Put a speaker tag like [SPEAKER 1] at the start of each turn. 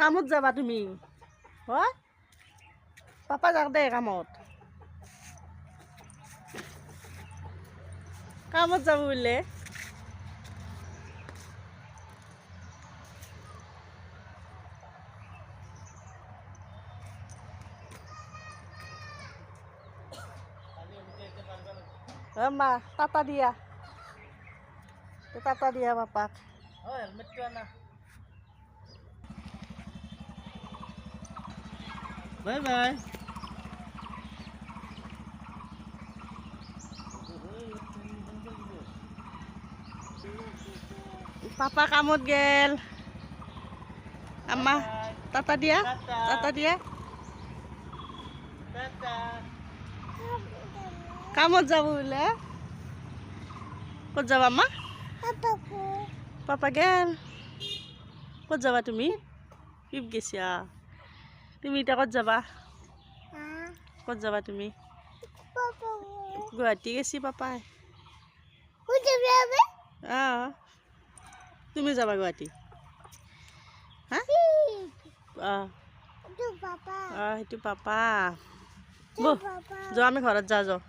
[SPEAKER 1] কামত যাবা তুমি হয় পাপা যাক দে কামত যাব বোলে মা টাটা দিয়া পাপাক বাই বাই পাপা কামত গেল আম্মা টাটা দিয়া কামত যাব বোলে ক'ত যাবা আম্মা পাপা গেল ক'ত যাবা তুমি পিপ গেছা তুমি এতিয়া ক'ত যাবা তুমি গুৱাহাটী গেছি পাপাই তুমি যাবা গুৱাহাটী হা সেইটো পাপা বৌ যোৱা আমি ঘৰত যাওঁ